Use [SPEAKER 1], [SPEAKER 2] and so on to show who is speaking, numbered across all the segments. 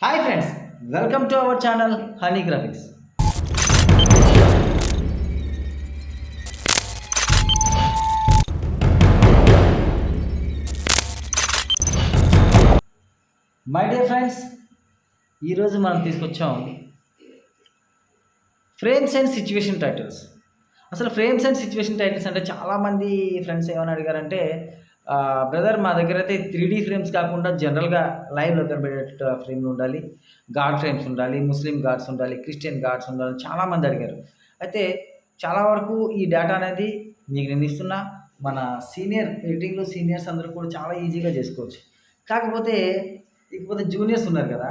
[SPEAKER 1] Hi friends, welcome to our channel Honey Graphics. My dear friends, ఈరోజు మనం తీసుకొచ్చాం frames and situation titles. అసలు frames and situation titles అంటే చాలామంది friends ఏమని అడిగారంటే, బ్రదర్ మా దగ్గర అయితే 3D ఫ్రేమ్స్ కాకుండా జనరల్గా లైవ్లో కనబడేట ఫ్రేమ్లు ఉండాలి, గాడ్ ఫ్రేమ్స్ ఉండాలి, ముస్లిం గాడ్స్ ఉండాలి, క్రిస్టియన్ గాడ్స్ ఉండాలి, చాలామంది అడిగారు. అయితే చాలా వరకు ఈ డేటా అనేది మీకు నేను ఇస్తున్నా. మన ఎడిటింగ్లో సీనియర్స్ అందరూ కూడా చాలా ఈజీగా చేసుకోవచ్చు. కాకపోతే ఇకపోతే జూనియర్స్ ఉన్నారు కదా,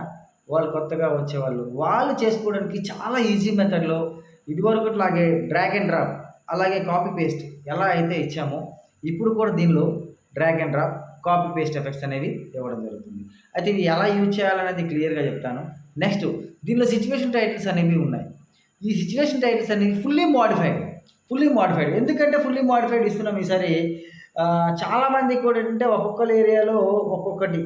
[SPEAKER 1] వాళ్ళు కొత్తగా వచ్చేవాళ్ళు వాళ్ళు చేసుకోవడానికి చాలా ఈజీ మెథడ్లో ఇదివరకులాగే డ్రాగ్ అండ్ డ్రాప్ అలాగే కాపీ పేస్ట్ ఎలా అయితే ఇచ్చామో ఇప్పుడు కూడా దీనిలో drag and drop copy paste effects అనేవి ఇవ్వడం జరుగుతుంది. అయితే ఇవి ఎలా యూజ్ చేయాలనేది క్లియర్గా చెప్తాను. నెక్స్ట్ దీనిలో సిచ్యువేషన్ టైటిల్స్ అనేవి ఉన్నాయి. ఈ సిచ్యువేషన్ టైటిల్స్ అనేవి ఫుల్లీ మోడిఫైడ్ ఎందుకంటే ఫుల్లీ మోడిఫైడ్ ఇస్తున్నాం ఈసారి. చాలామంది కూడా ఏంటంటే ఒక్కొక్కరు ఏరియాలో ఒక్కొక్కటి,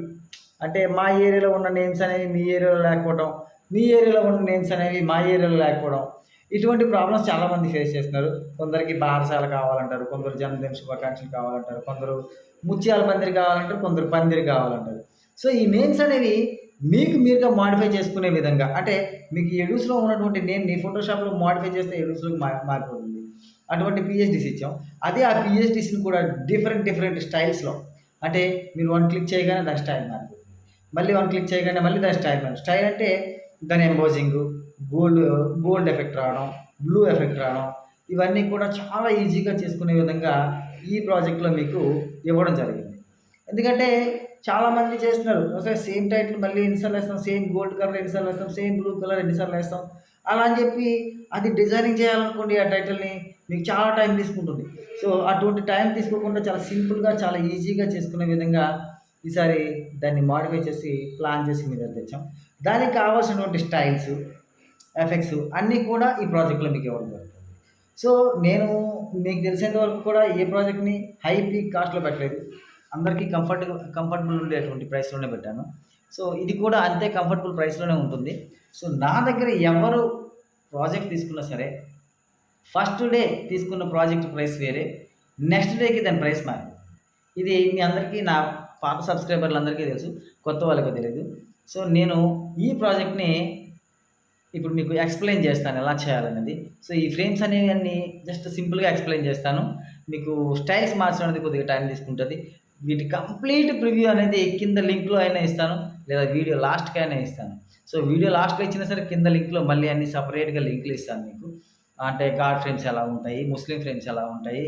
[SPEAKER 1] అంటే మా ఏరియాలో ఉన్న నేమ్స్ అనేవి మీ ఏరియాలో లేకపోవడం, మీ ఏరియాలో ఉన్న నేమ్స్ అనేవి మా ఏరియాలో లేకపోవడం, ఇటువంటి ప్రాబ్లమ్స్ చాలామంది ఫేస్ చేస్తున్నారు. కొందరికి బారసాల కావాలంటారు, కొందరు జన్మదిన శుభాకాంక్షలు కావాలంటారు, కొందరు ముత్యాల పందిరి కావాలంటారు, కొందరు పందిరి కావాలంటారు. సో ఈ నేమ్స్ అనేవి మీకు మీరుగా మాడిఫై చేసుకునే విధంగా, అంటే మీకు ఎడూస్లో ఉన్నటువంటి నేమ్ నీ ఫోటోషాప్లో మాడిఫై చేస్తే ఎడూస్లోకి మారిపోతుంది. అటువంటి పిహెచ్డిస్ ఇచ్చాం. అదే ఆ పిహెచ్డిస్ని కూడా డిఫరెంట్ స్టైల్స్లో, అంటే మీరు వన్ క్లిక్ చేయగానే దాని స్టైల్ మారిపోతుంది, మళ్ళీ వన్ క్లిక్ చేయగానే మళ్ళీ దాని స్టైల్ అంటే దాని ఎంబోజింగ్, గోల్డ్ ఎఫెక్ట్ రావడం, బ్లూ ఎఫెక్ట్ రావడం, ఇవన్నీ కూడా చాలా ఈజీగా చేసుకునే విధంగా ఈ ప్రాజెక్ట్లో మీకు ఇవ్వడం జరిగింది. ఎందుకంటే చాలామంది చేస్తున్నారు, ఒకసారి సేమ్ టైటిల్ మళ్ళీ ఎన్నిసార్లు వేస్తాం, సేమ్ గోల్డ్ కలర్ ఎన్నిసార్లు వేస్తాం, సేమ్ బ్లూ కలర్ ఎన్నిసార్లు వేస్తాం, అలా అని చెప్పి అది డిజైనింగ్ చేయాలనుకోండి ఆ టైటిల్ని మీకు చాలా టైం తీసుకుంటుంది. సో అటువంటి టైం తీసుకోకుండా చాలా సింపుల్గా చాలా ఈజీగా చేసుకునే విధంగా ఈసారి దాన్ని మాడిఫై చేసి ప్లాన్ చేసి మీ దగ్గర తెచ్చాం. దానికి కావాల్సినటువంటి స్టైల్స్, ఎఫెక్ట్స్ అన్నీ కూడా ఈ ప్రాజెక్ట్లో మీకు ఇవ్వడం జరుగుతుంది. సో నేను మీకు తెలిసేంత వరకు కూడా ఏ ప్రాజెక్ట్ని హై పీక్ కాస్ట్లో పెట్టలేదు, అందరికీ కంఫర్టబుల్ ఉండేటువంటి ప్రైస్లోనే పెట్టాను. సో ఇది కూడా అంతే కంఫర్టబుల్ ప్రైస్లోనే ఉంటుంది. సో నా దగ్గర ఎవరు ప్రాజెక్ట్ తీసుకున్నా సరే, ఫస్ట్ డే తీసుకున్న ప్రాజెక్ట్ ప్రైస్ వేరే, నెక్స్ట్ డేకి దాని ప్రైస్ మారింది. ఇది మీ అందరికీ, నా పాత సబ్స్క్రైబర్లందరికీ తెలుసు, కొత్త వాళ్ళకి తెలియదు. సో నేను ఈ ప్రాజెక్ట్ని ఇప్పుడు మీకు ఎక్స్ప్లెయిన్ చేస్తాను ఎలా చేయాలనేది. సో ఈ ఫ్రేమ్స్ అనేవి అన్నీ జస్ట్ సింపుల్గా ఎక్స్ప్లెయిన్ చేస్తాను. మీకు స్టైల్స్ మార్చడం అనేది కొద్దిగా టైం తీసుకుంటుంది. వీటి కంప్లీట్ ప్రివ్యూ అనేది కింద లింక్లో అయినా ఇస్తాను, లేదా వీడియో లాస్ట్కి అయినా ఇస్తాను. సో వీడియో లాస్ట్లో ఇచ్చినా సరే కింద లింక్లో మళ్ళీ అన్ని సపరేట్గా లింకులు ఇస్తాను మీకు. అంటే గాడ్ ఫ్రేమ్స్ ఎలా ఉంటాయి, ముస్లిం ఫ్రేమ్స్ ఎలా ఉంటాయి,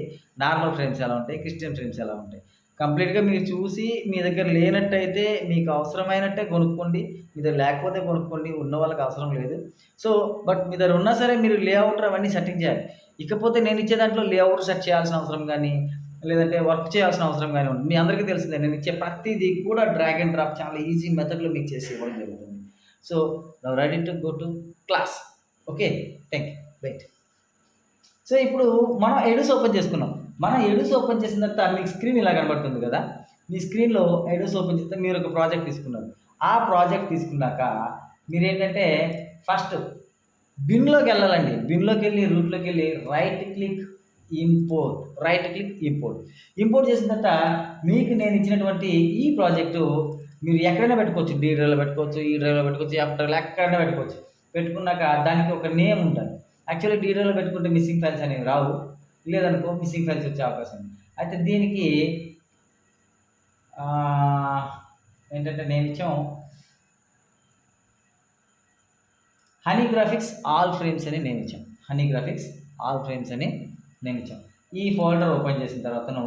[SPEAKER 1] నార్మల్ ఫ్రేమ్స్ ఎలా ఉంటాయి, క్రిస్టియన్ ఫ్రేమ్స్ ఎలా ఉంటాయి, కంప్లీట్గా మీరు చూసి మీ దగ్గర లేనట్టయితే మీకు అవసరమైనట్టే కొనుక్కోండి, మీ దగ్గర లేకపోతే కొనుక్కోండి, ఉన్న వాళ్ళకి అవసరం లేదు. సో బట్ మీ దగ్గర ఉన్నా సరే మీరు లేఅవుట్ అవన్నీ సెట్టింగ్ చేయాలి. ఇకపోతే నేను ఇచ్చే దాంట్లో లేఅవుట్ సెట్ చేయాల్సిన అవసరం కానీ, లేదంటే వర్క్ చేయాల్సిన అవసరం కానీ ఉంటుంది. మీ అందరికీ తెలిసిందే, నేను ఇచ్చే ప్రతిదీ కూడా డ్రాగ్ అండ్ డ్రాప్ చాలా ఈజీ మెథడ్లో మీకు చేసి ఇవ్వడం జరుగుతుంది. So now ready to go to class. Okay, thank you. Right. So ఇప్పుడు మనం ఎడూస్ ఓపెన్ చేసుకున్నాం. మనం ఎడూస్ ఓపెన్ చేసిన తర్వాత మీకు స్క్రీన్ ఇలా కనబడుతుంది కదా, మీ స్క్రీన్లో ఎడూస్ ఓపెన్ చేస్తే మీరు ఒక ప్రాజెక్ట్ తీసుకున్నారు. ఆ ప్రాజెక్ట్ తీసుకున్నాక మీరేంటంటే ఫస్ట్ బిన్లోకి వెళ్ళాలండి. బిన్లోకి వెళ్ళి రూట్లోకి వెళ్ళి రైట్ క్లిక్ ఇంపోర్ట్ చేసిన తర్వాత మీకు నేను ఇచ్చినటువంటి ఈ ప్రాజెక్టు మీరు ఎక్కడైనా పెట్టుకోవచ్చు, డీ డ్రైవ్లో పెట్టుకోవచ్చు, ఈ డ్రైవ్లో పెట్టుకోవచ్చు, ఎఫ్ డ్రైవ్లో ఎక్కడైనా పెట్టుకోవచ్చు. పెట్టుకున్నాక దానికి ఒక నేమ్ ఉంటుంది. యాక్చువల్లీ డీ డ్రైవ్లో పెట్టుకుంటే మిస్సింగ్ ఫైల్స్ అనేవి రావు, లేదనుకో మిస్సింగ్ ఫైల్స్ వచ్చే అవకాశం ఉంది. అయితే దీనికి ఏంటంటే నేను ఇచ్చాం హనీ గ్రాఫిక్స్ ఆల్ ఫ్రేమ్స్ అని నేను ఇచ్చాను. ఈ ఫోల్డర్ ఓపెన్ చేసిన తర్వాతను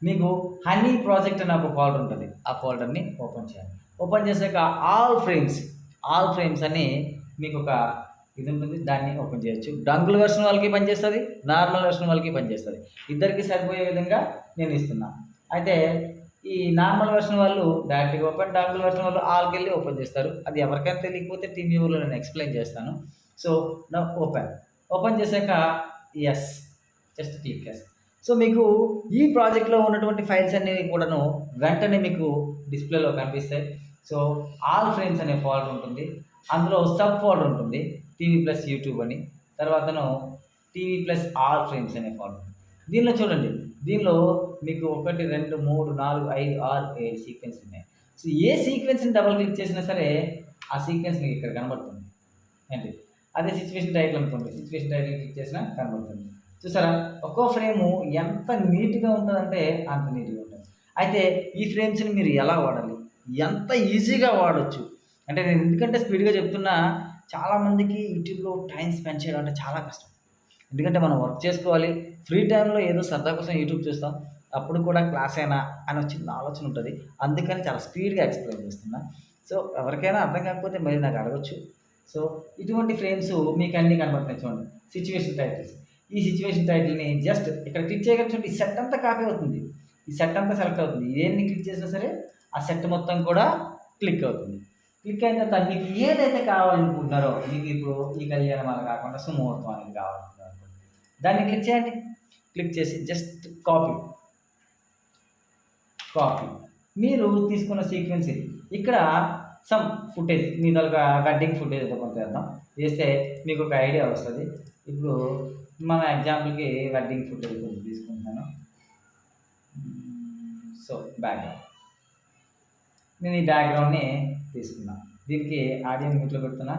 [SPEAKER 1] మీకు హనీ ప్రాజెక్ట్ అని ఒక ఫోల్డర్ ఉంటుంది. ఆ ఫోల్డర్ని ఓపెన్ చేయాలి. ఓపెన్ చేశాక ఆల్ ఫ్రేమ్స్ అని మీకు ఒక ఇది ఉంటుంది, దాన్ని ఓపెన్ చేయొచ్చు. డంగుల్ వెర్షన్ వాళ్ళకి పనిచేస్తుంది, నార్మల్ వెర్షన్ వాళ్ళకి పనిచేస్తుంది. ఇద్దరికి సరిపోయే విధంగా నేను ఇస్తున్నాను. అయితే ఈ నార్మల్ వెర్షన్ వాళ్ళు డైరెక్ట్గా ఓపెన్, డంగుల్ వెర్షన్ వాళ్ళు ఆల్కి వెళ్ళి ఓపెన్ చేస్తారు. అది ఎవరికైనా తెలియకపోతే టీమ్ వ్యూలో నేను ఎక్స్ప్లెయిన్ చేస్తాను. సో నా ఓపెన్ చేశాక yes, just click yes. So మీకు ఈ ప్రాజెక్ట్లో ఉన్నటువంటి ఫైల్స్ అన్నీ కూడాను వెంటనే మీకు డిస్ప్లేలో కనిపిస్తాయి. సో ఆల్ ఫ్రేమ్స్ అనే ఫోల్డర్ ఉంటుంది. అందులో సబ్ ఫోల్డర్ ఉంటుంది, టీవీ ప్లస్ యూట్యూబ్ అని. తర్వాతను టీవీ ప్లస్ ఆల్ ఫ్రేమ్స్ అనే ఫోల్డర్. దీనిలో చూడండి, దీనిలో మీకు 1, 2, 3, 4, 5, 6, 7 సీక్వెన్స్ ఉన్నాయి. సో ఏ సీక్వెన్స్ని డబుల్ క్లిక్ చేసినా సరే ఆ సీక్వెన్స్ మీకు ఇక్కడ కనబడుతుంది ఏంటి. అదే సిచ్యువేషన్ టైటిల్ అనుకోండి, సిచ్యువేషన్ టైటిల్ క్లిక్ చేసినా కనబడుతుంది. చూసారా, ఒక్కో ఫ్రేము ఎంత నీట్గా ఉంటుందంటే అంత నీట్గా ఉంటుంది. అయితే ఈ ఫ్రేమ్స్ని మీరు ఎలా వాడాలి, ఎంత ఈజీగా వాడచ్చు అంటే, నేను ఎందుకంటే స్పీడ్గా చెప్తున్నా, చాలామందికి యూట్యూబ్లో టైం స్పెండ్ చేయడం అంటే చాలా కష్టం. ఎందుకంటే మనం వర్క్ చేసుకోవాలి, ఫ్రీ టైంలో ఏదో సరదా కోసం యూట్యూబ్ చూస్తాం, అప్పుడు కూడా క్లాస్ అయినా అని చిన్న ఆలోచన ఉంటుంది. అందుకని చాలా స్పీడ్గా ఎక్స్ప్లెయిన్ చేస్తున్నా. సో ఎవరికైనా అర్థం కాకపోతే మరి నాకు అడగచ్చు. సో ఇటువంటి ఫ్రేమ్స్ మీకు అన్నీ కనబడుతున్నాయి చూడండి. సిచ్యువేషన్ టైటిల్స్, ఈ సిచ్యువేషన్ టైటిల్ని జస్ట్ ఇక్కడ క్లిక్ చేయగానే చూడండి, ఈ సెట్ అంతా కాపీ అవుతుంది, ఈ సెట్ అంతా సెలెక్ట్ అవుతుంది. ఏన్ని క్లిక్ చేసినా సరే ఆ సెట్ మొత్తం కూడా క్లిక్ అవుతుంది. క్లిక్ అయిన తర్వాత మీకు ఏదైతే కావాలనుకుంటున్నారో, మీకు ఇప్పుడు ఈ కళ్యాణమాల కాకుండా సుముహూర్తం అనేది కావాలనుకుంటున్నారు, దాన్ని క్లిక్ చేయండి. క్లిక్ చేసి జస్ట్ కాపీ మీరు తీసుకున్న సీక్వెన్స్ ఇది. ఇక్కడ సమ్ ఫుటేజ్ మీ తాలూకా కటింగ్ ఫుటేజ్ ఏదో కొంత వేద్దాం, వేస్తే మీకు ఒక ఐడియా వస్తుంది. ఇప్పుడు మన ఎగ్జాంపుల్కి వెడ్డింగ్ ఫుటేజ్ కొంచెం తీసుకుంటాను. సో బ్యాక్గ్రౌండ్, నేను ఈ బ్యాక్గ్రౌండ్ని తీసుకున్నాను, దీనికి ఆడియో మ్యూట్లో పెడుతున్నా.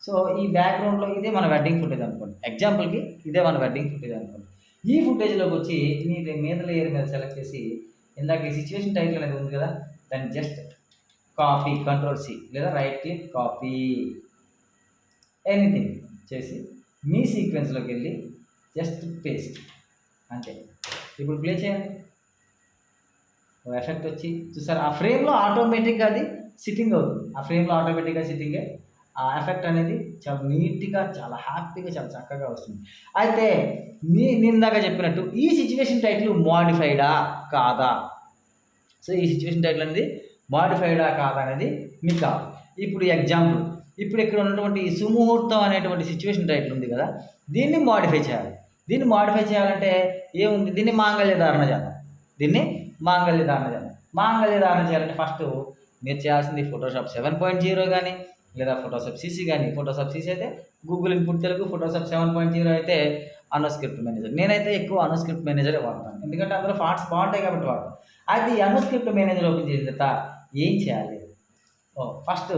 [SPEAKER 1] సో ఈ బ్యాక్గ్రౌండ్లో ఇదే మన వెడ్డింగ్ ఫుటేజ్ అనుకోండి, ఎగ్జాంపుల్కి ఇదే మన వెడ్డింగ్ ఫుటేజ్ అనుకోండి. ఈ ఫుటేజ్లోకి వచ్చి మీరు మీద లేయర్ మీద సెలెక్ట్ చేసి, ఇందాక ఈ సిచ్యువేషన్ టైటిల్ అనేది ఉంది కదా, దాన్ని జస్ట్ కాపీ, కంట్రోల్ సి లేదా రైట్ క్లిక్ కాపీ ఎనీథింగ్ చేసి మీ సీక్వెన్స్లోకి వెళ్ళి జస్ట్ పేస్ట్ అంతే. ఇప్పుడు ప్లే చేయండి, ఎఫెక్ట్ వచ్చి చూసారు, ఆ ఫ్రేమ్లో ఆటోమేటిక్గా అది సిట్టింగ్ అవుతుంది. ఆ ఫ్రేమ్లో ఆటోమేటిక్గా సిట్టింగే, ఆ ఎఫెక్ట్ అనేది చాలా నీట్గా, చాలా హ్యాపీగా, చాలా చక్కగా వస్తుంది. అయితే నిందాక చెప్పినట్టు ఈ సిచ్యువేషన్ టైటిల్ మోడిఫైడా కాదా, సో ఈ సిచ్యువేషన్ టైటిల్ అనేది మోడిఫైడా కాదా అనేది మీకు కావాలి. ఇప్పుడు ఎగ్జాంపుల్, ఇప్పుడు ఇక్కడ ఉన్నటువంటి ఈ సుముహూర్తం అనేటువంటి సిచ్యువేషన్ టైటిల్ ఉంది కదా, దీన్ని మోడిఫై చేయాలి. దీన్ని మోడిఫై చేయాలంటే ఏముంది, దీన్ని మాంగళ్యధారణ చేద్దాం. దీన్ని మాంగళ్యధారణ చేద్దాం. మాంగళ్యధారణ చేయాలంటే ఫస్ట్ మీరు చేయాల్సింది ఫోటోషాప్ 7.0 కానీ లేదా ఫోటోషాప్ CC కానీ. ఫోటోషాప్ CC అయితే గూగుల్ ఇన్పుట్ తెలుగు, ఫోటోషాప్ 7.0 అయితే అనుస్క్రిప్ట్ మేనేజర్. నేనైతే ఎక్కువ అనుస్క్రిప్ట్ మేనేజరే వాడతాను, ఎందుకంటే అందులో ఫాంట్స్ బాగుంటాయి కాబట్టి వాడతాను. అయితే ఈ అనుస్క్రిప్ట్ మేనేజర్ ఓపెన్ చేసిన తర్వాత ఏం చేయాలి, ఫస్ట్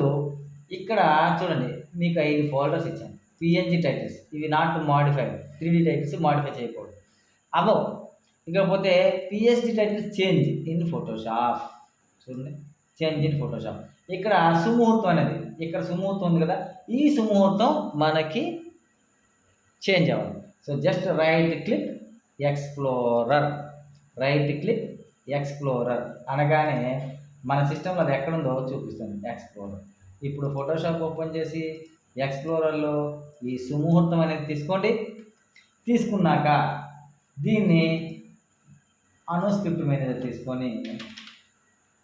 [SPEAKER 1] ఇక్కడ చూడండి, మీకు 5 ఫోల్డర్స్ ఇచ్చాను. PNG టైటిల్స్, ఇవి not modified, 3D titles modify చేయకూడదు. అవో ఇకపోతే PSD titles change in Photoshop, చూడండి చేంజ్ ఇన్ ఫోటోషాప్. ఇక్కడ సుముహూర్తం అనేది, ఇక్కడ సుముహూర్తం ఉంది కదా, ఈ సుముహూర్తం మనకి చేంజ్ అవ్వాలి. So just right click explorer, right click explorer అనగానే మన సిస్టంలో అది ఎక్కడుందో చూపిస్తుంది, ఎక్స్ప్లోరర్. ఇప్పుడు ఫోటోషాప్ ఓపెన్ చేసి ఎక్స్ప్లోరర్లో ఈ సుముహూర్తం అనేది తీసుకోండి. తీసుకున్నాక దీన్ని అనుస్క్రిప్ట్ మేనేజర్ తీసుకొని,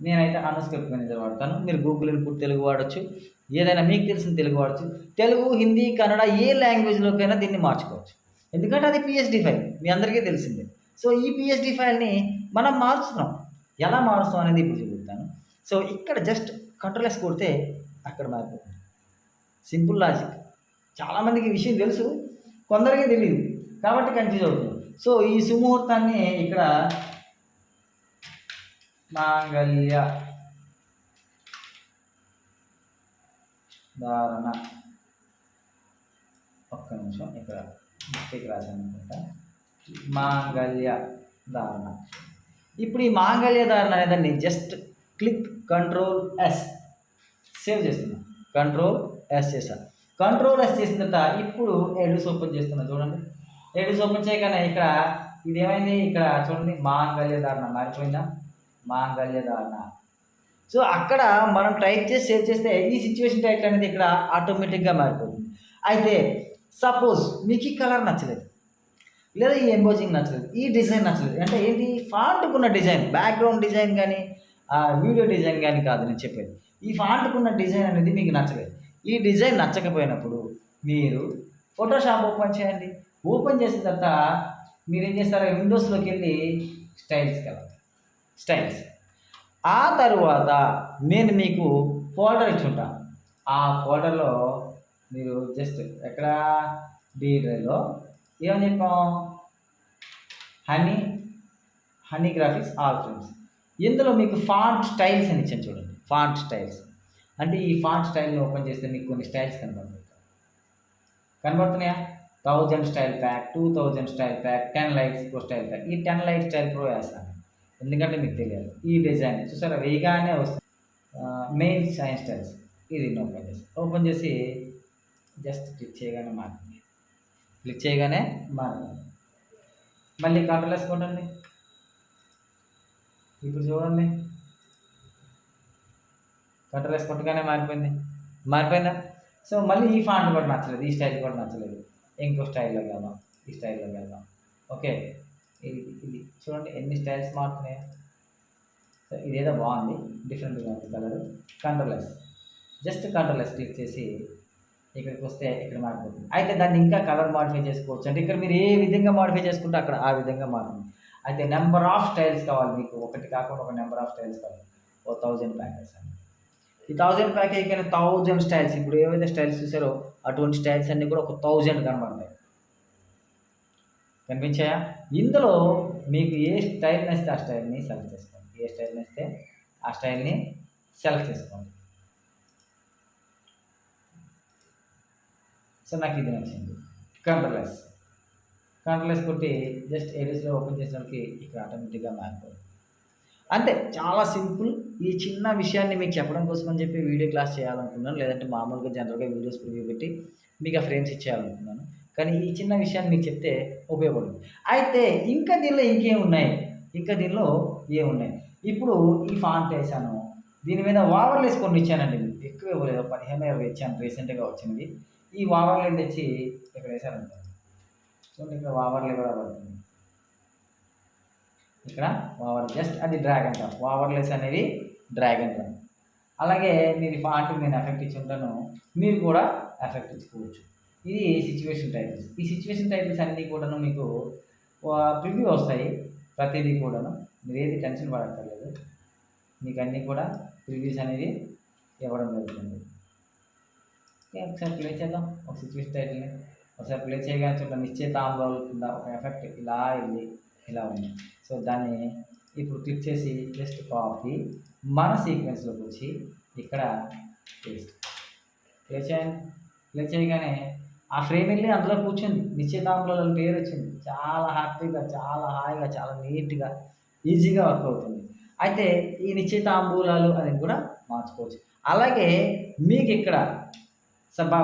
[SPEAKER 1] నేనైతే అనుస్క్రిప్ట్ మేనేజర్ వాడతాను. మీరు గూగుల్ ఇన్పుట్ తెలుగు వాడచ్చు, ఏదైనా మీకు తెలిసిన తెలుగు వాడచ్చు. తెలుగు, హిందీ, కన్నడ ఏ లాంగ్వేజ్లోకైనా దీన్ని మార్చుకోవచ్చు, ఎందుకంటే అది PSD ఫైల్ మీ అందరికీ తెలిసిందే. సో ఈ PSD ఫైల్ని మనం మారుస్తున్నాం, ఎలా మారుస్తాం అనేది ఇప్పుడు చూపిస్తాను. సో ఇక్కడ జస్ట్ కంట్రోల్ S కొడితే అక్కడ మారిపోతుంది. Simple logic. చాలామందికి ఈ విషయం తెలుసు, కొందరికి తెలియదు కాబట్టి కన్ఫ్యూజ్ అవుతుంది. సో ఈ సుముహూర్తాన్ని ఇక్కడ మాంగళ్య ధారణ, ఒక్క నిమిషం ఇక్కడ మిస్టేక్ రాశాను అనుకుంటా, మాంగళ్య ధారణ. ఇప్పుడు ఈ మాంగళ్య ధారణ అనేదాన్ని just click control S save చేస్తున్నా, కంట్రోల్ S చేశాను. కంట్రోల్ S చేసిన తర్వాత ఇప్పుడు ఎడిస్ ఓపెన్ చేస్తున్నా, చూడండి. ఎడిస్ ఓపెన్ చేయగానే ఇక్కడ ఇది ఏమైంది, ఇక్కడ చూడండి మాంగళ్య ధారణ మారిపోయిందా, మాంగళ్య ధారణ. సో అక్కడ మనం టైప్ చేసి సేవ్ చేస్తే ఈ సిచ్యువేషన్ టైటిల్ అనేది ఇక్కడ ఆటోమేటిక్గా మారిపోతుంది. అయితే సపోజ్ మీకు ఈ కలర్ నచ్చలేదు, లేదా ఈ ఎంబోజింగ్ నచ్చలేదు, ఈ డిజైన్ నచ్చలేదు, అంటే ఏంటి, ఫాంట్కున్న డిజైన్, బ్యాక్గ్రౌండ్ డిజైన్ కానీ వీడియో డిజైన్ కానీ కాదు నేను చెప్పేది, ఈ ఫాంట్కున్న డిజైన్ అనేది మీకు నచ్చలేదు. ఈ డిజైన్ నచ్చకపోయినప్పుడు మీరు ఫోటోషాప్ ఓపెన్ చేయండి. ఓపెన్ చేసిన తర్వాత మీరు ఏం చేస్తారు, విండోస్లోకి వెళ్ళి స్టైల్స్కి వెళ్ళండి, స్టైల్స్. ఆ తర్వాత నేను మీకు ఫోల్డర్ ఇచ్చుంటా. ఆ ఫోల్డర్‌లో మీరు జస్ట్ ఎక్కడ డి డ్రైవ్‌లో ఏమని చెప్పాం? Honey, honey graphics all frames. ఇందులో మీకు ఫాంట్ స్టైల్స్ అని ఇచ్చాను చూడండి. Font styles. అంటే ఈ ఫాంట్ స్టైల్‌ని ఓపెన్ చేస్తే మీకు కొన్ని స్టైల్స్ కనపడతాయి. కనబడుతున్నాయా? 1000 style pack, 2000 style pack, 10 lights pro style pack. ఈ 10 లైట్ స్టైల్ ప్రో వేస్తాను. ఎందుకంటే మీకు తెలియాలి. ఈ డిజైన్ చూసారా వేయగానే వస్తుంది. మెయిన్ సైన్ స్టైల్స్ ఇది ఓపెన్ చేసి జస్ట్ క్లిక్ చేయగానే మారుతుంది. క్లిక్ చేయగానే మారుతుంది. మళ్ళీ కంట్రోల్ కొట్టండి. ఇప్పుడు చూడండి. కంట్రోల్ కొట్టగానే మారిపోయిందా? సో మళ్ళీ ఈ ఫాంట్ కూడా నచ్చలేదు, ఈ స్టైల్ కూడా నచ్చలేదు. ఇంకో స్టైల్లోకి వెళ్దాం, ఈ స్టైల్లోకి వెళ్దాం. ఓకే, ఇది చూడండి ఎన్ని స్టైల్స్ మారుతున్నాయో. సో ఇదేదో బాగుంది, డిఫరెంట్గా ఉంది కలర్. జస్ట్ కంట్రోల్ క్లిక్ చేసి ఇక్కడికి వస్తే ఇక్కడ మారిపోతుంది. అయితే దాన్ని ఇంకా కలర్ మాడిఫై చేసుకోవచ్చు. అంటే ఇక్కడ మీరు ఏ విధంగా మాడిఫై చేసుకుంటే అక్కడ ఆ విధంగా మారుతుంది. అయితే నెంబర్ ఆఫ్ స్టైల్స్ కావాలి మీకు, ఒకటి కాకుండా ఒక నెంబర్ ఆఫ్ స్టైల్స్ కావాలి. 1000 ప్యాకెట్స్ అండి. ఈ 1000 ప్యాకేజ్ కానీ 1000 స్టైల్స్, ఇప్పుడు ఏవైతే స్టైల్స్ చూసారో అటువంటి స్టైల్స్ అన్నీ కూడా ఒక 1000 కనబడతాయి. కనిపించాయా? ఇందులో మీకు ఏ స్టైల్ నేస్తే ఆ స్టైల్ని సెలెక్ట్ చేసుకోండి. ఏ స్టైల్ నేస్తే ఆ స్టైల్ని సెలెక్ట్ చేసుకోండి. సో నాకు ఇది నచ్చింది. కంట్రోల్ కొట్టి జస్ట్ ఏరియాస్లో ఓపెన్ చేసినప్పటికి ఇక్కడ ఆటోమేటిక్గా మారిపోతుంది. అంతే, చాలా సింపుల్. ఈ చిన్న విషయాన్ని మీకు చెప్పడం కోసం అని చెప్పి వీడియో క్లాస్ చేయాలనుకున్నాను, లేదంటే మామూలుగా జనరల్గా వీడియోస్ ప్రివ్యూ పెట్టి మీకు ఆ ఫ్రేమ్స్ ఇచ్చేయాలనుకున్నాను. కానీ ఈ చిన్న విషయాన్ని మీకు చెప్తే ఉపయోగపడుతుంది. అయితే ఇంకా దీనిలో ఏమున్నాయి? ఇప్పుడు ఈ ఫాంట్ వేసాను, దీని మీద ఓవర్లేస్ కొన్ని ఇచ్చానండి. ఎక్కువ ఇవ్వలేదు, 15-20 ఇచ్చాను రీసెంట్గా వచ్చినది. ఈ ఓవర్లే తెచ్చి ఇక్కడ వేసానంటారు. చూడండి, ఇక్కడ ఓవర్లే కూడా పడుతుంది. ఇక్కడ జస్ట్ అది డ్రాగ్ అంటాం. ఓవర్లేస్ అనేవి డ్రాగ్ అంటాం. అలాగే మీరు ఫాంట్ నేను ఎఫెక్ట్ ఇచ్చి ఉంటాను, మీరు కూడా ఎఫెక్ట్ ఇచ్చుకోవచ్చు. ఇది సిచ్యువేషన్ టైటిల్స్. ఈ సిచ్యువేషన్ టైటిల్స్ అన్నీ కూడాను మీకు ప్రివ్యూ వస్తాయి. ప్రతిదీ కూడాను మీరు ఏది టెన్షన్ పడక్కర్లేదు, మీకు అన్నీ కూడా ప్రివ్యూస్ అనేవి ఇవ్వడం జరుగుతుంది. ఒకసారి ప్లే చేద్దాం. ఒక సిచ్యువేషన్ టైటిల్ని ఒకసారి ప్లే చేయగానే చూద్దాం. నిశ్చితాంబరాలు కింద ఒక ఎఫెక్ట్ ఇలా వెళ్ళి ఇలా ఉంది. సో దాన్ని ఇప్పుడు క్లిక్ చేసి జస్ట్ కాపీ మన సీక్వెన్స్లోకి వచ్చి ఇక్కడ పేస్ట్ ప్లే చేయగానే ఆ ఫ్రేమ్ వెళ్ళి అందులో కూర్చుంది. నిశ్చితాంబరాల పేరు వచ్చింది. చాలా హ్యాపీగా, చాలా హాయిగా, చాలా నీట్గా, ఈజీగా వర్క్ అవుతుంది. అయితే ఈ నిశ్చితాంబూలాలు అనేది కూడా మార్చుకోవచ్చు. అలాగే మీకు ఇక్కడ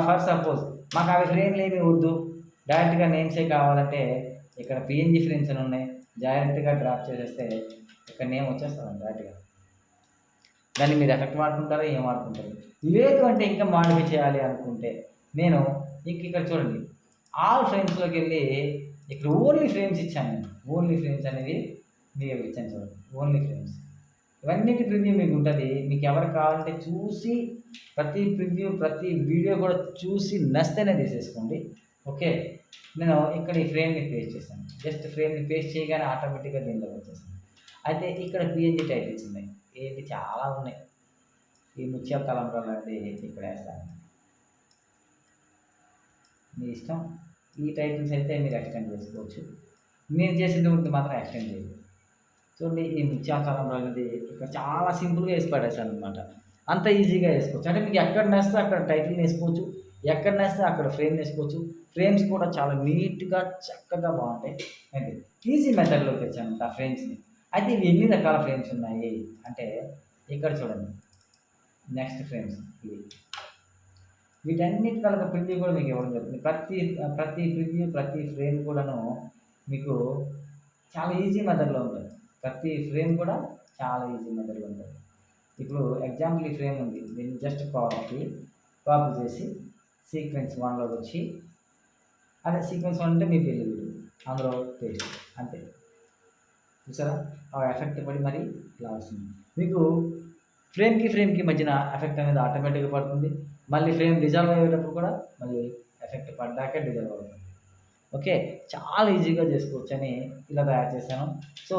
[SPEAKER 1] ఫర్ సపోజ్ మాకు అవి ఫ్రేమ్లు ఏమీ వద్దు, డైరెక్ట్గా నేమ్సే కావాలంటే ఇక్కడ పిఎన్జి ఫ్రేమ్స్ అని ఉన్నాయి. డైరెక్ట్గా డ్రాప్ చేసేస్తే ఇక్కడ నేమ్ వచ్చేస్తుంది డైరెక్ట్గా. దాన్ని మీరు ఎఫెక్ట్ వాడుకుంటారో ఏం వాడుకుంటారు. లేదు అంటే ఇంకా మాడిఫై చేయాలి అనుకుంటే నేను ఇక్కడ చూడండి, ఆల్ ఫ్రేమ్స్లోకి వెళ్ళి ఇక్కడ ఓన్లీ ఫ్రేమ్స్ ఇచ్చాను. ఓన్లీ ఫ్రేమ్స్ అనేది మీకు ఇచ్చాను చూడండి. ఓన్లీ ఫ్రేమ్స్ ఇవన్నిటి ప్రివ్యూ మీకు ఉంటుంది. మీకు ఎవరు కావాలంటే చూసి ప్రతి ప్రివ్యూ, ప్రతి వీడియో కూడా చూసి నచ్చితేనే తీసేసుకోండి. ఓకే, నేను ఇక్కడ ఈ ఫ్రేమ్ని పేస్ట్ చేశాను. జస్ట్ ఫ్రేమ్ని పేస్ట్ చేయగానే ఆటోమేటిక్గా దీనిలో వచ్చేసింది. అయితే ఇక్కడ పిఎన్జి టైటిల్స్ ఉన్నాయి, ఏంటి చాలా ఉన్నాయి. ఈ ముత్యాల తలంబ్రాలు అనేది ఇక్కడ వేస్తాను, మీ ఇష్టం. ఈ టైటిల్స్ అయితే మీరు ఎక్స్టెండ్ చేసుకోవచ్చు. నేను చేసింది ఉంటే మాత్రం ఎక్స్టెండ్ చేయలేదు. చూడండి, ఈ ముత్యాల తలంబ్రాలు అనేది ఇక్కడ చాలా సింపుల్గా వేసి పడేసాను అనమాట. అంత ఈజీగా వేసుకోవచ్చు. అంటే మీకు ఎక్కడ నేస్తే అక్కడ టైటిల్ వేసుకోవచ్చు, ఎక్కడ నేస్తే అక్కడ ఫ్రేమ్ వేసుకోవచ్చు. ఫ్రేమ్స్ కూడా చాలా నీట్గా, చక్కగా బాగుంటాయి. అంటే ఈజీ మెథడ్లోకి వచ్చాను ఆ ఫ్రేమ్స్ని. అయితే ఇవి ఎన్ని రకాల ఫ్రేమ్స్ ఉన్నాయి అంటే ఇక్కడ చూడండి, నెక్స్ట్ ఫ్రేమ్స్ ఇవి. వీటన్నిటి కనుక ప్రివ్యూ కూడా మీకు ఇవ్వడం జరుగుతుంది. ప్రతి ప్రివ్యూ, ప్రతి ఫ్రేమ్ కూడాను మీకు చాలా ఈజీ మెథడ్లో ఉంటుంది. ప్రతి ఫ్రేమ్ కూడా చాలా ఈజీ మెథడ్లో ఉంటుంది. ఇప్పుడు ఎగ్జాంపుల్ ఈ ఫ్రేమ్ ఉంది, దీన్ని జస్ట్ కాపీ చేసి సీక్వెన్స్ 1లోకి వచ్చి, అదే సీక్వెన్స్ 1 అంటే మీ పెళ్ళి వీడియో, అందులో పేస్ట్ అంతే. చూసారా, ఆ ఎఫెక్ట్ పడి మరి ఇలా వస్తుంది. మీకు ఫ్రేమ్కి మధ్యన ఎఫెక్ట్ అనేది ఆటోమేటిక్గా పడుతుంది. మళ్ళీ ఫ్రేమ్ డిజాల్వ్ అయ్యేటప్పుడు కూడా మళ్ళీ ఎఫెక్ట్ పడ్డాకే డిజాల్వ్ అవుతుంది. ఓకే, చాలా ఈజీగా చేసుకోవచ్చు అని ఇలా తయారు చేశాను. సో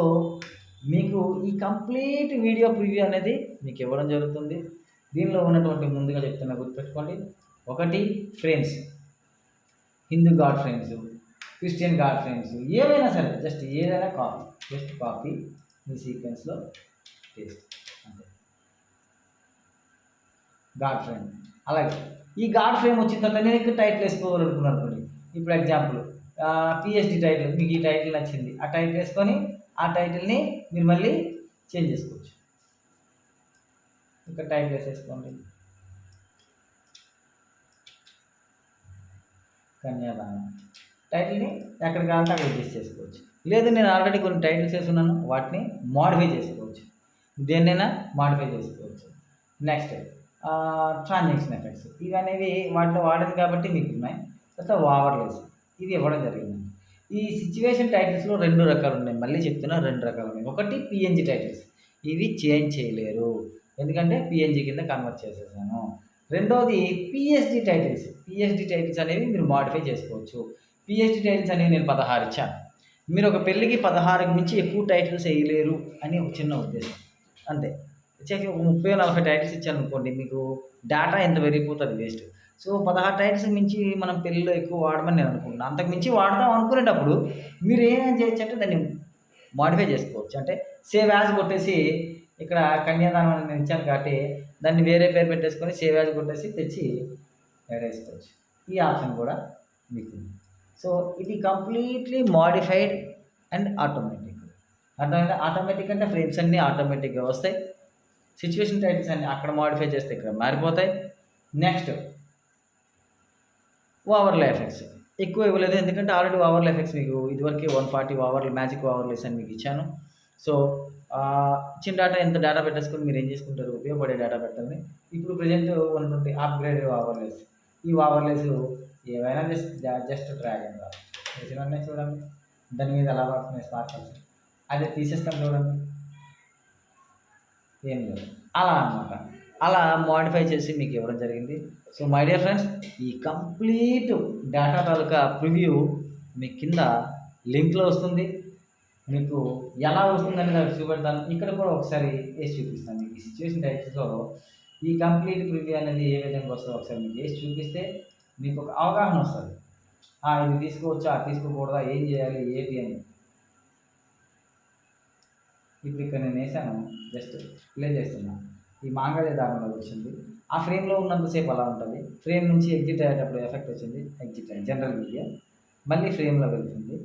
[SPEAKER 1] మీకు ఈ కంప్లీట్ వీడియో ప్రివ్యూ అనేది మీకు ఇవ్వడం జరుగుతుంది. దీనిలో ఉన్నటువంటి ముందుగా చెప్తున్నా గుర్తుపెట్టుకోండి. ఒకటి frames, Hindu God frames, Christian God frames, ఏవైనా సరే జస్ట్ ఏదైనా కాపీ, జస్ట్ కాపీ ఈ సీక్వెన్స్లో పేస్ట్ అంతే. God frame. అలాగే ఈ గాడ్ ఫ్రేమ్ వచ్చిన తర్వాత నేను ఇక్కడ టైటిల్ వేసుకోవాలనుకున్నాను అనుకోండి. ఇప్పుడు ఎగ్జాంపుల్ పిహెచ్డి టైటిల్, మీకు ఈ టైటిల్ నచ్చింది, ఆ టైటిల్ వేసుకొని ఆ టైటిల్ని మీరు మళ్ళీ చేంజ్ చేసుకోవచ్చు. ఇక్కడ టైటిల్ వేసేసుకోండి, కన్యాదానం. టైటిల్ని ఎక్కడ కావాలంటే అక్కడ అడ్జస్ట్ చేసుకోవచ్చు. లేదు నేను ఆల్రెడీ కొన్ని టైటిల్స్ వేసుకున్నాను, వాటిని మోడిఫై చేసుకోవచ్చు, దేన్నైనా మోడిఫై చేసుకోవచ్చు. నెక్స్ట్ ట్రాన్సాక్షన్ ఎఫెక్ట్స్, ఇవి అనేవి వాటిలో వాడదు కాబట్టి మీకు ఉన్నాయి. తర్వాత ఓవర్లేస్, ఇది ఇవ్వడం జరిగింది. ఈ సిచ్యువేషన్ టైటిల్స్లో 2 రకాలు ఉన్నాయి, మళ్ళీ చెప్తున్నా 2 రకాలు ఉన్నాయి. ఒకటి పిఎన్జి టైటిల్స్, ఇవి చేంజ్ చేయలేరు ఎందుకంటే పిఎన్జి కింద కన్వర్ట్ చేసేసాను. రెండోది పిహెచ్డి టైటిల్స్. పిహెచ్డి టైటిల్స్ అనేవి మీరు మోడిఫై చేసుకోవచ్చు. పిహెచ్డి టైటిల్స్ అనేవి నేను 16 ఇచ్చాను. మీరు ఒక పెళ్ళికి 16కి మించి ఎక్కువ టైటిల్స్ వేయలేరు అని ఒక చిన్న ఉద్దేశం అంతే. వచ్చేసి ఒక 30-40 టైటిల్స్ ఇచ్చాను అనుకోండి, మీకు డేటా ఎంత పెరిగిపోతుంది వేస్ట్. సో 16 టైటిల్స్ మించి మనం పెళ్ళిలో ఎక్కువ వాడమని నేను అనుకుంటున్నాను. అంతకు మించి వాడదాం అనుకునేటప్పుడు మీరు ఏమేమి చేయొచ్చు అంటే దాన్ని మోడిఫై చేసుకోవచ్చు. అంటే సేవ్ యాజ్ కొట్టేసి ఇక్కడ కన్యాదానం అని నేను ఇచ్చాను కాబట్టి దాన్ని వేరే పేరు పెట్టేసుకొని సేవ్ యాజ్ కొట్టేసి తెచ్చి వేసుకోవచ్చు. ఈ ఆప్షన్ కూడా మీకు. సో ఇది కంప్లీట్లీ మోడిఫైడ్ అండ్ ఆటోమేటిక్. అర్థమైందా? ఆటోమేటిక్ అంటే ఫ్రేమ్స్ అన్నీ ఆటోమేటిక్గా వస్తాయి. సిచ్యువేషన్ టైటిల్స్ అన్ని అక్కడ మోడిఫై చేస్తే ఇక్కడ మారిపోతాయి. నెక్స్ట్ ఓవర్లే ఎఫెక్ట్స్ ఎక్కువ ఇవ్వలేదు, ఎందుకంటే ఆల్రెడీ ఓవర్లే ఎఫెక్ట్స్ మీకు ఇదివరకే 140 ఓవర్లు మ్యాజిక్ ఓవర్లేస్ అని మీకు ఇచ్చాను. సో ఇచ్చిన డేటా ఎంత డేటా పెట్టేసుకొని మీరు ఏం చేసుకుంటారు, ఉపయోగపడే డేటా పెట్టండి. ఇప్పుడు ప్రజెంట్ ఉన్నటువంటి అప్గ్రేడ్ ఓవర్లేస్, ఈ ఓవర్లేస్ ఏవైనా జస్ట్ డ్రాగ్ అండ్ డ్రాప్ చేసినవన్నీ చూడండి, దాని మీద ఎలా పడుతున్నాయి స్పార్కల్స్, అదే తీసేస్తాం చూడండి, ఏం లేదు. అలా అనమాట, అలా మోడిఫై చేసి మీకు ఇవ్వడం జరిగింది. సో మై డియర్ ఫ్రెండ్స్, ఈ కంప్లీట్ డేటా తాలూకా ప్రివ్యూ మీ కింద లింక్లో వస్తుంది. మీకు ఎలా వస్తుందని దాన్ని చూపెడతాను. ఇక్కడ కూడా ఒకసారి వేసి చూపిస్తాను మీకు. ఈ సిచ్యువేషన్ టైప్స్లో ఈ కంప్లీట్ ప్రివ్యూ అనేది ఏ విధంగా వస్తుందో ఒకసారి మీకు వేసి చూపిస్తే మీకు ఒక అవగాహన వస్తుంది. ఇది తీసుకోవచ్చా, తీసుకోకూడదా, ఏం చేయాలి, ఏంటి అని. ఇప్పుడు ఇక్కడ నేను వేసాను, జస్ట్ ప్లే చేస్తున్నా. ఈ మాంగళ్య దారంలో వచ్చింది, ఆ ఫ్రేమ్లో ఉన్నంతసేపు అలా ఉంటుంది. ఫ్రేమ్ నుంచి ఎగ్జిట్ అయ్యేటప్పుడు ఎఫెక్ట్ వచ్చింది, ఎగ్జిట్ అయ్యి జనరల్ మీడియా మళ్ళీ ఫ్రేమ్లో వెళ్తుంది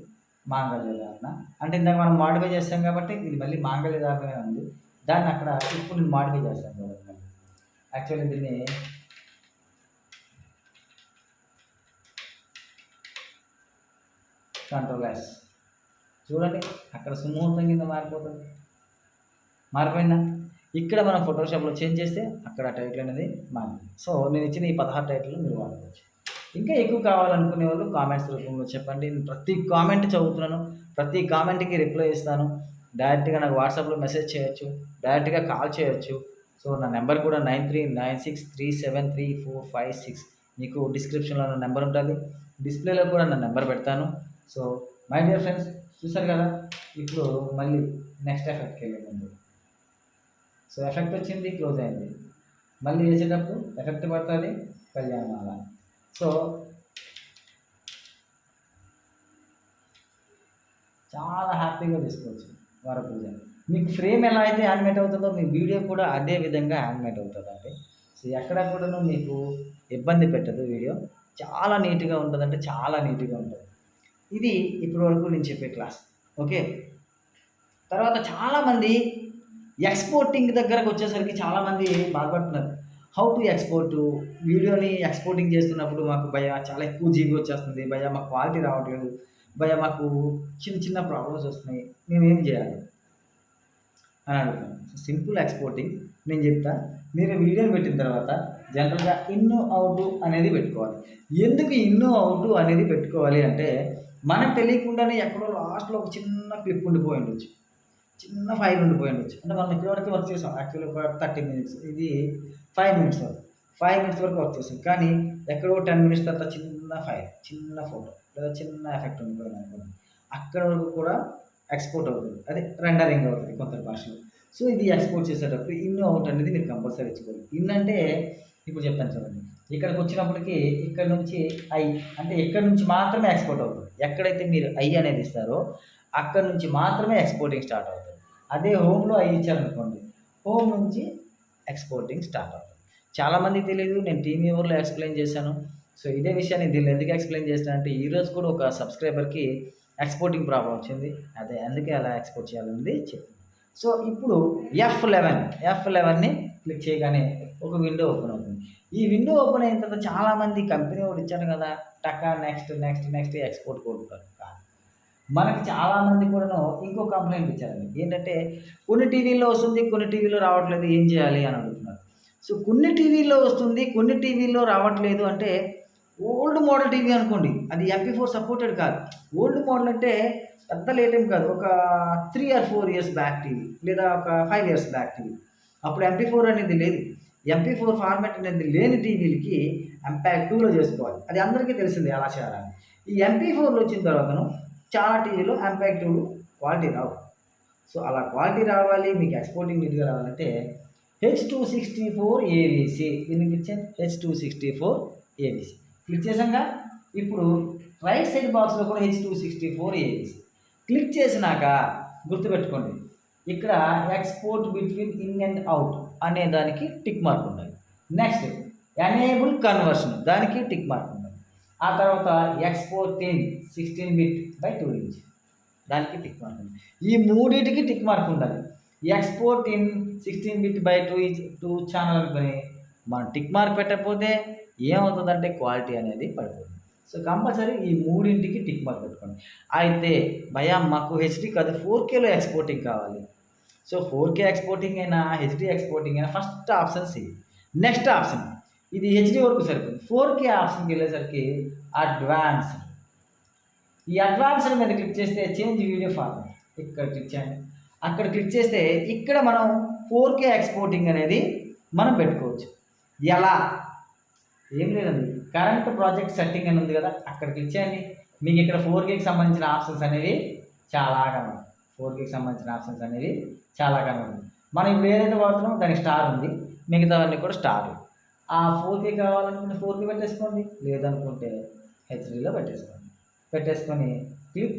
[SPEAKER 1] మాంగళ్య ధారణ. అంటే ఇందాక మనం మోడిఫై చేస్తాం కాబట్టి ఇది మళ్ళీ మాంగళ్య ధారణమే ఉంది. దాన్ని అక్కడ ఇప్పుడు నేను మోడిఫై చేస్తాను చూడండి. మళ్ళీ యాక్చువల్లీ దీన్ని కంట్రోల్ S చూడండి, అక్కడ సుముహూర్తం కింద మారిపోతుంది. మారిపోయిందా? ఇక్కడ మనం ఫోటోషాప్లో చేంజ్ చేస్తే అక్కడ టైటిల్ అనేది మారింది. సో నేను ఇచ్చిన ఈ 16 టైటిల్ మీరు వాడుకోవచ్చు. ఇంకా ఎక్కువ కావాలనుకునే వాళ్ళు కామెంట్స్ రూపంలో చెప్పండి. నేను ప్రతి కామెంట్ చదువుతున్నాను, ప్రతి కామెంట్కి రిప్లై ఇస్తాను. డైరెక్ట్గా నాకు వాట్సాప్లో మెసేజ్ చేయొచ్చు, డైరెక్ట్గా కాల్ చేయొచ్చు. సో నా నెంబర్ కూడా 9396373456. మీకు డిస్క్రిప్షన్లో నా నెంబర్ ఉంటుంది, డిస్ప్లేలో కూడా నా నెంబర్ పెడతాను. సో మై డియర్ ఫ్రెండ్స్, చూసారు కదా. ఇప్పుడు మళ్ళీ నెక్స్ట్ ఎఫెక్ట్కి వెళ్ళే ముందు, సో ఎఫెక్ట్ వచ్చింది, క్లోజ్ అయింది, మళ్ళీ వేసేటప్పుడు ఎఫెక్ట్ పడుతుంది, కళ్యాణమాల. సో చాలా హ్యాపీగా తీసుకోవచ్చు వరపూజ. మీకు ఫ్రేమ్ ఎలా అయితే యానిమేట్ అవుతుందో మీ వీడియో కూడా అదే విధంగా యానిమేట్ అవుతుందండి. సో ఎక్కడ కూడా మీకు ఇబ్బంది పెట్టదు, వీడియో చాలా నీట్గా ఉంటుంది, అంటే చాలా నీట్గా ఉంటుంది. ఇది ఇప్పటి వరకు నేను చెప్పే క్లాస్. ఓకే, తర్వాత చాలామంది ఎక్స్పోర్టింగ్ దగ్గరకు వచ్చేసరికి చాలామంది బాధపడుతున్నారు. హౌ టు ఎక్స్పోర్ట్ వీడియోని ఎక్స్పోర్టింగ్ చేస్తున్నప్పుడు మాకు భయ చాలా ఎక్కువ జీబీ వచ్చేస్తుంది, భయ మాకు క్వాలిటీ రావట్లేదు, భయ మాకు చిన్న చిన్న ప్రాబ్లమ్స్ వస్తున్నాయి, మేమేం చేయాలి అని అడుగుతాను. సింపుల్ ఎక్స్పోర్టింగ్ నేను చెప్తా. మీరు వీడియోని పెట్టిన తర్వాత జనరల్గా ఇన్ను అవుటు అనేది పెట్టుకోవాలి. ఎందుకు ఇన్ను అవుటు అనేది పెట్టుకోవాలి అంటే, మనకు తెలియకుండానే ఎక్కడో లాస్ట్లో ఒక చిన్న క్లిప్ ఉండిపోయి ఉండొచ్చు, చిన్న ఫైల్ ఉండిపోయి ఉండొచ్చు. అంటే మనం ఇక్కడ వరకు వర్క్ చేసాం, యాక్చువల్లీ ఒక 30 minutes, ఇది 5 minutes వరకు, 5 minutes వరకు వర్క్ చేసాం. కానీ ఎక్కడో 10 minutes తర్వాత చిన్న ఫైల్, చిన్న ఫోటో లేదా చిన్న ఎఫెక్ట్ ఉండిపోయింది అనుకోండి, అక్కడ వరకు కూడా ఎక్స్పోర్ట్ అవుతుంది, అదే రెండరింగ్ అవుతుంది కొంత భాషలో. సో ఇది ఎక్స్పోర్ట్ చేసేటప్పుడు ఇన్ అవుట్ అనేది మీరు కంపల్సరీ ఇచ్చుకోవాలి. ఇన్ అంటే ఇప్పుడు చెప్తాను చూడండి. ఇక్కడికి వచ్చినప్పటికి ఇక్కడ నుంచి ఐ అంటే ఇక్కడ నుంచి మాత్రమే ఎక్స్పోర్ట్ అవుతుంది. ఎక్కడైతే మీరు ఐ అనేది ఇస్తారో అక్కడ నుంచి మాత్రమే ఎక్స్పోర్టింగ్ స్టార్ట్ అవుతుంది. అదే హోమ్లో ఐ ఇచ్చారనుకోండి, హోమ్ నుంచి ఎక్స్పోర్టింగ్ స్టార్ట్ అవుతుంది. చాలామంది తెలియదు, నేను టీమ్ వ్యూవర్లో ఎక్స్ప్లెయిన్ చేశాను. సో ఇదే విషయాన్ని దీనిలో ఎందుకు ఎక్స్ప్లెయిన్ చేస్తానంటే ఈరోజు కూడా ఒక సబ్స్క్రైబర్కి ఎక్స్పోర్టింగ్ ప్రాబ్లం వచ్చింది. అదే అందుకే అలా ఎక్స్పోర్ట్ చేయాలనేది చెప్పింది. సో ఇప్పుడు F11ని క్లిక్ చేయగానే ఒక విండో ఓపెన్ అవుతుంది. ఈ విండో ఓపెన్ అయిన తర్వాత చాలామంది కంపెనీ వాడు ఇచ్చారు కదా టకా నెక్స్ట్ ఎక్స్పోర్ట్ కోరుకుంటారు. మనకి చాలామంది కూడాను ఇంకో కంప్లైంట్ ఇచ్చారండి. ఏంటంటే కొన్ని టీవీల్లో వస్తుంది, కొన్ని టీవీలో రావట్లేదు, ఏం చేయాలి అని అడుగుతున్నారు. సో కొన్ని టీవీల్లో వస్తుంది, కొన్ని టీవీల్లో రావట్లేదు అంటే ఓల్డ్ మోడల్ టీవీ అనుకోండి, అది MP4 సపోర్టెడ్ కాదు. ఓల్డ్ మోడల్ అంటే పెద్ద లేట్ ఏం కాదు, ఒక 3 or 4 years బ్యాక్ టీవీ లేదా ఒక 5 years బ్యాక్ టీవీ. అప్పుడు MP4 అనేది లేదు. MP4 ఫార్మాట్ అనేది లేని టీవీలకి MPEG 2లో చేసుకోవాలి. అది అందరికీ తెలిసిందే ఎలా చేయాలని. ఈ MP4లో వచ్చిన తర్వాతను చాలా టీవీలో MPEG 2 క్వాలిటీ రావు. సో అలా క్వాలిటీ రావాలి, మీకు ఎక్స్పోర్టింగ్ నీట్గా రావాలంటే H264 AVC దీనికి ఇచ్చాను. H264 AVC క్లిక్ చేసాక ఇప్పుడు రైట్ సైడ్ బాక్స్లో కూడా H264 AVC క్లిక్ చేసినాక గుర్తుపెట్టుకోండి, ఇక్కడ export between in and out అనే దానికి టిక్ మార్క్ ఉండాలి. నెక్స్ట్ ఎనేబుల్ కన్వర్షన్ దానికి టిక్ మార్క్ ఉండాలి. ఆ తర్వాత ఎక్స్పోర్ట్ ఇన్ 16bit/2" దానికి టిక్ మార్క్ ఉండాలి. ఈ మూడింటికి టిక్ మార్క్ ఉండాలి. ఎక్స్పోర్ట్ ఇన్ 16bit/2 ఛానల్ అనుకుని మనం టిక్ మార్క్ పెట్టకపోతే ఏమవుతుందంటే క్వాలిటీ అనేది పడిపోతుంది. సో కంపల్సరీ ఈ మూడింటికి టిక్ మార్క్ పెట్టుకోండి. అయితే భయ్యా మాకు హెచ్డి కాదు 4Kలో ఎక్స్పోర్టింగ్ కావాలి. సో 4K ఎక్స్పోర్టింగ్ అయినా హెచ్డి ఎక్స్పోర్టింగ్ అయినా ఫస్ట్ ఆప్షన్స్ ఇవి. నెక్స్ట్ ఆప్షన్ ఇది హెచ్డి వరకు సరిపోతుంది. 4K ఆప్షన్కి వెళ్ళేసరికి అడ్వాన్స్, ఈ అడ్వాన్స్ మీద క్లిక్ చేస్తే చేంజ్ వీడియో ఫార్మాట్ ఇక్కడ క్లిక్ చేయండి. అక్కడ క్లిక్ చేస్తే ఇక్కడ మనం 4K ఎక్స్పోర్టింగ్ అనేది మనం పెట్టుకోవచ్చు. ఎలా? ఏం లేదండి, కరెంట్ ప్రాజెక్ట్ సెట్టింగ్ అని ఉంది కదా, అక్కడ క్లిక్ చేయండి. మీకు ఇక్కడ 4Kకి సంబంధించిన ఆప్షన్స్ అనేవి చాలా కనబడుతుంది. 4Kకి సంబంధించిన ఆప్షన్స్ అనేవి చాలా కనబడుతుంది. మనం ఇప్పుడు ఏదైతే వాడుతున్నామో దానికి స్టార్ ఉంది, మిగతావన్నీ కూడా స్టార్. ఆ 4K కావాలనుకుంటే 4K పెట్టేసుకోండి, లేదనుకుంటే హెచ్డీలో పెట్టేసుకొని క్లిక్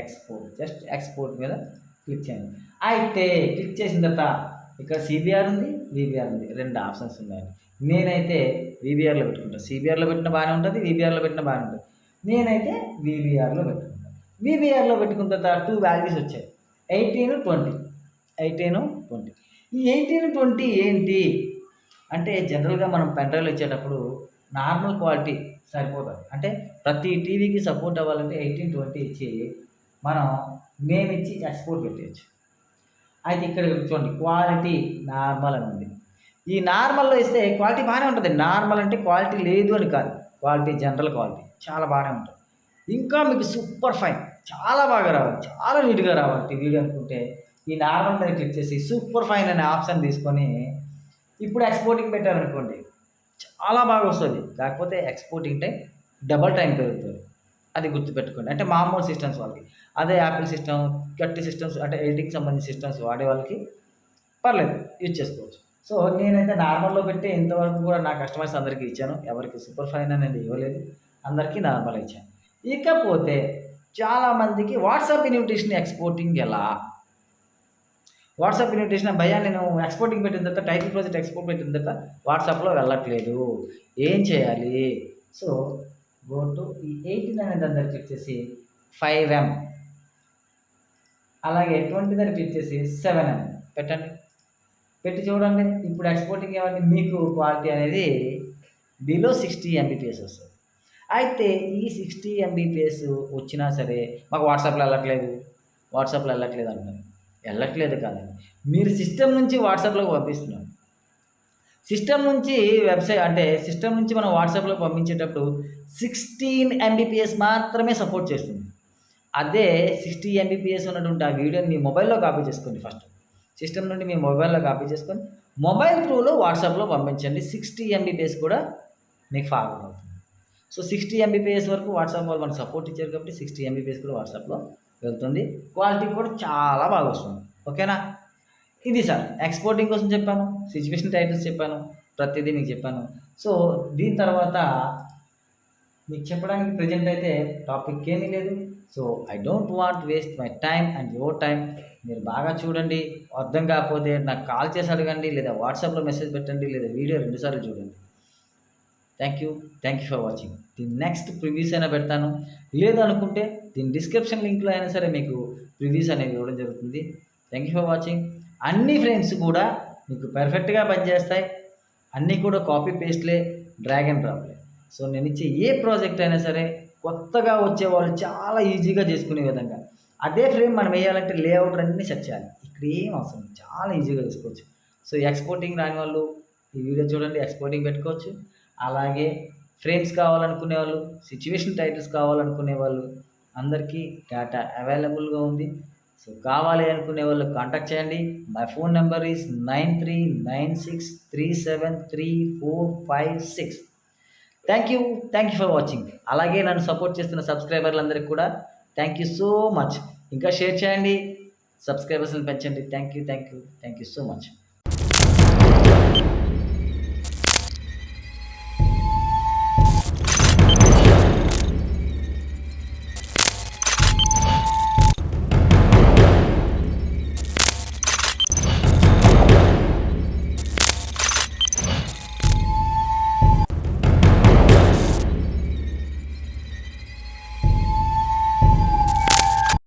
[SPEAKER 1] ఎక్స్పోర్ట్ జస్ట్ ఎక్స్పోర్ట్ మీద క్లిక్ చేయండి. అయితే క్లిక్ చేసిన తర్వాత ఇక్కడ CBR ఉంది, VBR ఉంది, 2 ఆప్షన్స్ ఉన్నాయి. నేనైతే VBRలో పెట్టుకుంటాను. CBRలో పెట్టిన బాగానే ఉంటుంది, VBRలో పెట్టిన బాగానే ఉంటుంది. నేనైతే VBRలో పెట్టుకుంటాను. VBRలో పెట్టుకున్న తర్వాత 2 వాల్యూస్ వచ్చాయి, 18, 20. ఈ 18, 20 ఏంటి అంటే జనరల్గా మనం పెన్డ్రైవ్లో ఇచ్చేటప్పుడు నార్మల్ క్వాలిటీ సరిపోతుంది. అంటే ప్రతి టీవీకి సపోర్ట్ అవ్వాలంటే 18, 20 ఇచ్చి మనం నేమ్ ఇచ్చి ఎక్స్పోర్ట్ పెట్టేయచ్చు. అయితే ఇక్కడ చూడండి క్వాలిటీ నార్మల్ అని ఉంది. ఈ నార్మల్లో ఇస్తే క్వాలిటీ బాగానే ఉంటుంది. నార్మల్ అంటే క్వాలిటీ లేదు అని కాదు, క్వాలిటీ జనరల్ క్వాలిటీ చాలా బాగానే ఉంటుంది. ఇంకా మీకు సూపర్ ఫైన్ చాలా బాగా రావాలి, చాలా నీట్గా రావాలి వీడియో అనుకుంటే ఈ నార్మల్ మీద క్లిక్ చేసి సూపర్ ఫైన్ అనే ఆప్షన్ తీసుకొని ఇప్పుడు ఎక్స్పోర్టింగ్ పెట్టారనుకోండి చాలా బాగా వస్తుంది. కాకపోతే ఎక్స్పోర్టింగ్ టైం డబల్ టైం పెరుగుతుంది, అది గుర్తుపెట్టుకోండి. అంటే మామూలు సిస్టమ్స్ వాళ్ళకి. అదే యాపిల్ సిస్టమ్, గట్టి సిస్టమ్స్ అంటే ఎడిటింగ్ సంబంధించిన సిస్టమ్స్ వాడే వాళ్ళకి పర్లేదు, యూజ్ చేసుకోవచ్చు. సో నేనైతే నార్మల్లో పెట్టి ఇంతవరకు కూడా నా కస్టమర్స్ అందరికీ ఇచ్చాను, ఎవరికి సూపర్ ఫైన్ అనేది ఇవ్వలేదు, అందరికీ నార్మల్ ఇచ్చాను. ఇకపోతే చాలామందికి వాట్సాప్ ఇన్విటేషన్ ఎక్స్పోర్టింగ్ ఎలా? వాట్సాప్ ఇన్విటేషన్ భయ్యా నేను ఎక్స్పోర్టింగ్ పెట్టిన తర్వాత టైటిల్ ప్రాజెక్ట్ ఎక్స్పోర్ట్ పెట్టిన తర్వాత వాట్సాప్లో వెళ్ళట్లేదు, ఏం చేయాలి? సో గో టు ఈ 18 అనే దాని దగ్గర క్లిక్ చేసి 5M, అలాగే 20 దగ్గర క్లిక్ చేసి 7M పెట్టండి. పెట్టి చూడండి. ఇప్పుడు ఎక్స్పోర్టింగ్ ఏమంటే మీకు క్వాలిటీ అనేది బిలో 60 Mbps వస్తుంది. అయితే ఈ 60 Mbps వచ్చినా సరే మాకు వాట్సాప్లో వెళ్ళట్లేదు అంటారు. వెళ్ళట్లేదు కాదండి, మీరు సిస్టమ్ నుంచి వాట్సాప్లోకి పంపిస్తున్నారు. సిస్టమ్ నుంచి వెబ్సైట్ అంటే సిస్టమ్ నుంచి మనం వాట్సాప్లో పంపించేటప్పుడు 16 Mbps మాత్రమే సపోర్ట్ చేస్తుంది. అదే 60 Mbps ఉన్నటువంటి ఆ వీడియోని మీ మొబైల్లో కాపీ చేసుకోండి. ఫస్ట్ సిస్టమ్ నుండి మీ మొబైల్లో కాపీ చేసుకొని మొబైల్ త్రూలో వాట్సాప్లో పంపించండి. 60 Mbps కూడా మీకు ఫార్వర్డ్ అవుతుంది. సో 60 Mbps వరకు వాట్సాప్ వాళ్ళు మనకు సపోర్ట్ ఇచ్చారు కాబట్టి 60 Mbps కూడా వాట్సాప్లో వెళ్తుంది. క్వాలిటీ కూడా చాలా బాగా వస్తుంది. ఓకేనా? ఇది సార్ ఎక్స్‌పోర్టింగ్ కోసం చెప్పాను. సిట్యుయేషన్ టైటిల్స్ చెప్పాను. ప్రతిదీ మీకు చెప్పాను. సో, దీని తర్వాత మీకు చెప్పడానికి ప్రెజెంట్ అయితే టాపిక్ ఏమీ లేదు. So, I don't want waste my time and your time. మీరు బాగా చూడండి. అర్థం కాకపోతే నాకు కాల్ చేసి అడగండి, లేదా వాట్సాప్‌లో మెసేజ్ పెట్టండి, లేదా వీడియో 2 సార్లు చూడండి. Thank you. Thank you for watching. దీని నెక్స్ట్ ప్రివ్యూస్ అయినా పెడతాను. లేదనుకుంటే దీని డిస్క్రిప్షన్ లింక్‌లో అయినా సరే మీకు ప్రివ్యూస్ అనేవి ఇవ్వడం జరుగుతుంది. Thank you for watching. అన్ని ఫ్రేమ్స్ కూడా మీకు పర్ఫెక్ట్‌గా పనిచేస్తాయి. అన్నీ కూడా కాపీ పేస్ట్‌లే, డ్రాగ్ అండ్ డ్రాప్‌లే. సో, నేనిచ్చే ఏ ప్రాజెక్ట్ అయినా సరే కొత్తగా వచ్చేవాళ్ళు చాలా ఈజీగా చేసుకునే విధంగా. అదే ఫ్రేమ్ మనం వేయాలంటే లేఅవుట్ అన్నీ సెట్ చేయాలి. ఇక్కడ ఏం అవసరం లేదు. చాలా ఈజీగా చేసుకోవచ్చు. సో, ఎక్స్‌పోర్టింగ్ రాని వాళ్ళు ఈ వీడియో చూడండి, ఎక్స్‌పోర్టింగ్ పెట్టుకోవచ్చు. అలాగే ఫ్రేమ్స్ కావాలనుకునే వాళ్ళు, సిట్యుయేషన్ టైటిల్స్ కావాలనుకునే వాళ్ళు అందరికీ డేటా అవైలబుల్‌గా ఉంది. సో, కావాలి అనుకునే వాళ్ళు కాంటాక్ట్ చేయండి. My phone number is 9396373456. Thank you. Thank you for watching. అలాగే నన్ను సపోర్ట్ చేస్తున్న సబ్స్క్రైబర్లందరికీ కూడా థ్యాంక్ యూ సో మచ్. ఇంకా షేర్ చేయండి, సబ్స్క్రైబర్స్‌ని పెంచండి. Thank you. Thank you. Thank you so much.